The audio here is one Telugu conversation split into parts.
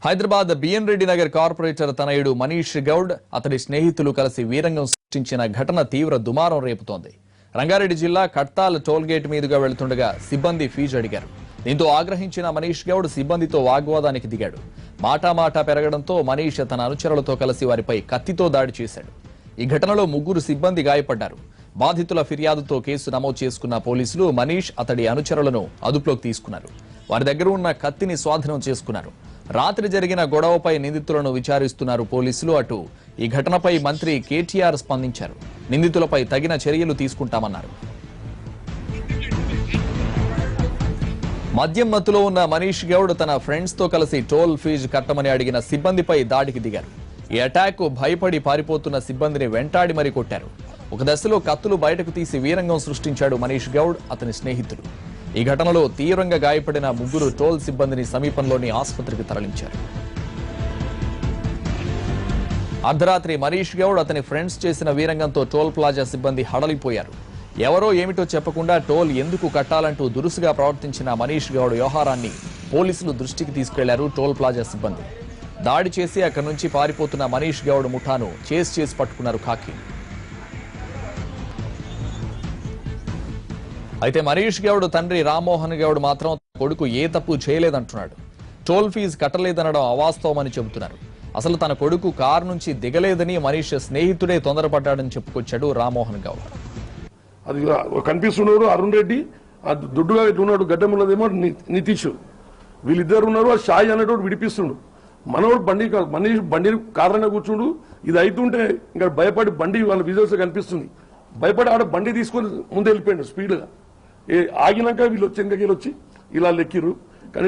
హైదరాబాద్ బిఎన్ రెడ్డి నగర్ కార్పొరేటర్ తనయుడు మనీష్ గౌడ్ అతడి స్నేహితులు కలిసి వీరంగం సృష్టించిన ఘటన తీవ్ర దుమారం రేపుతోంది. రంగారెడ్డి జిల్లా కట్తాల్ టోల్గేట్ మీదుగా వెళ్తుండగా సిబ్బంది ఫీజు అడిగారు. దీంతో ఆగ్రహించిన మనీష్ గౌడ్ సిబ్బందితో వాగ్వాదానికి దిగాడు. మాటామాటా పెరగడంతో మనీష్ తన అనుచరులతో కలిసి వారిపై కత్తితో దాడి చేశాడు. ఈ ఘటనలో 3 సిబ్బంది గాయపడ్డారు. బాధితుల ఫిర్యాదుతో కేసు నమోదు చేసుకున్న పోలీసులు మనీష్ అతడి అనుచరులను అదుపులోకి తీసుకున్నారు. వారి దగ్గర ఉన్న కత్తిని స్వాధీనం చేసుకున్నారు. రాత్రి జరిగిన గొడవపై నిందితులను విచారిస్తున్నారు పోలీసులు. అటు ఈ ఘటనపై మంత్రి కేటీఆర్ స్పందించారు. నిందితులపై తగిన చర్యలు తీసుకుంటామన్నారు. మద్యం మత్తులో ఉన్న మనీష్ గౌడ్ తన ఫ్రెండ్స్ తో కలిసి టోల్ ఫీజు కట్టమని అడిగిన సిబ్బందిపై దాడికి దిగారు. ఈ అటాక్ భయపడి పారిపోతున్న సిబ్బందిని వెంటాడి మరీ కొట్టారు. ఒక దశలో కత్తులు బయటకు తీసి వీరంగం సృష్టించాడు మనీష్ గౌడ్ అతని స్నేహితులు. ఈ ఘటనలో తీవ్రంగా గాయపడిన 3 టోల్ సిబ్బందిని సమీపంలోని ఆసుపత్రికి తరలించారు. అర్ధరాత్రి మనీష్ గౌడ్ అతని ఫ్రెండ్స్ చేసిన వీరంగంతో టోల్ ప్లాజా సిబ్బంది హడలిపోయారు. ఎవరో ఏమిటో చెప్పకుండా టోల్ ఎందుకు కట్టాలంటూ దురుసుగా ప్రవర్తించిన మనీష్ గౌడ్ వ్యవహారాన్ని పోలీసులు దృష్టికి తీసుకెళ్లారు టోల్ ప్లాజా సిబ్బంది. దాడి చేసి అక్కడి నుంచి పారిపోతున్న మనీష్ గౌడ్ ముఠాను చేసి పట్టుకున్నారు ఖాకీ. అయితే మనీష్ గౌడ్ తండ్రి రామ్మోహన్ గౌడ్ మాత్రం కొడుకు ఏ తప్పు చేయలేదంటున్నాడు. టోల్ ఫీజు కట్టలేదనడం అవాస్తవమని చెబుతున్నారు. అసలు తన కొడుకు కారు నుంచి దిగలేదని మనీష్ స్నేహితుడే తొందరపడ్డాడని చెప్పుకొచ్చాడు రామ్మోహన్ గౌడ్. అది కనిపిస్తున్నారు అరుణ్ రెడ్డి, దొడ్డుగా ఇట్లున్నాడు, గడ్డమున్నదేమో నితీష్, వీళ్ళిద్దరు ఉన్నారు. ఆ షాయి అనేటోడు విడిపిస్తుండు. మనోడు మనీష్ బండి కారణంగా కూర్చుండు. ఇది అవుతుంటే ఇంకా భయపడి బండి వాళ్ళ విజువల్స్ కనిపిస్తుంది. భయపడి ఆడ బండి తీసుకొని ముందు వెళ్ళిపోయాడు స్పీడ్గా. ఆగినాక వీళ్ళు వచ్చి వెనకకి వచ్చి ఇలా లెక్కిరు. కానీ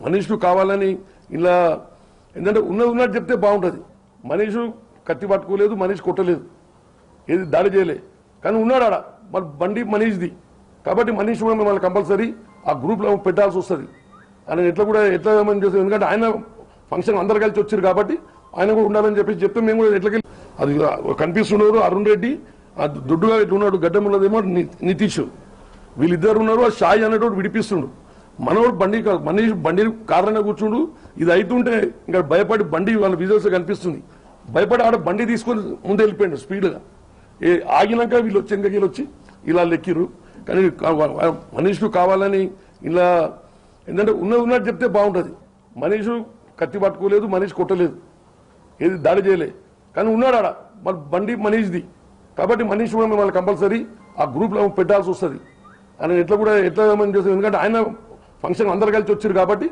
మనీష్ కావాలని ఇలా ఏంటంటే ఉన్నట్టు చెప్తే బాగుంటుంది. మనీష్ కత్తి పట్టుకోలేదు, మనీష్ కొట్టలేదు, ఏది దాడి చేయలేదు. కానీ ఉన్నాడు ఆడ మన బండి మనీష్ది. కాబట్టి మనీష్ కూడా మిమ్మల్ని కంపల్సరీ ఆ గ్రూప్లో పెట్టాల్సి వస్తుంది. ఆయన ఎట్లా చేస్తాం, ఎందుకంటే ఆయన ఫంక్షన్ అందరు కలిసి వచ్చారు కాబట్టి ఆయన కూడా ఉండాలని చెప్తే మేము కూడా ఎట్లకెళ్ళి అది కనిపిస్తున్నారు అరుణ్ రెడ్డి, దొడ్డుగా ఇట్లున్నాడు, గడ్డమున్నదేమో నితీష్, వీళ్ళిద్దరు ఉన్నారు. ఆ షాయి అనేటోడు విడిపిస్తుండు. మనోడు మనీష్ బండి కారణంగా కూర్చుండు. ఇది అవుతుంటే ఇంకా భయపడి బండి వాళ్ళ విజువల్స్ కనిపిస్తుంది. భయపడి ఆడ బండి తీసుకొని ముందు వెళ్ళిపోయాడు స్పీడ్గా. ఆగినాక వీళ్ళు వచ్చి వెనకకి వచ్చి ఇలా లెక్కిరు. కానీ మనీష్ కావాలని ఇలా ఏంటంటే ఉన్నట్టు చెప్తే బాగుంటుంది. మనీష్ కత్తి పట్టుకోలేదు, మనీష్ కొట్టలేదు, ఏది దాడి చేయలేదు. కానీ ఉన్నాడు ఆడ మన బండి మనీష్ది. కాబట్టి మనీష్ కూడా మిమ్మల్ని కంపల్సరీ ఆ గ్రూప్లో పెట్టాల్సి వస్తుంది. ఆయన ఎట్లా చేస్తాం, ఎందుకంటే ఆయన ఫంక్షన్ అందరు కలిసి వచ్చారు కాబట్టి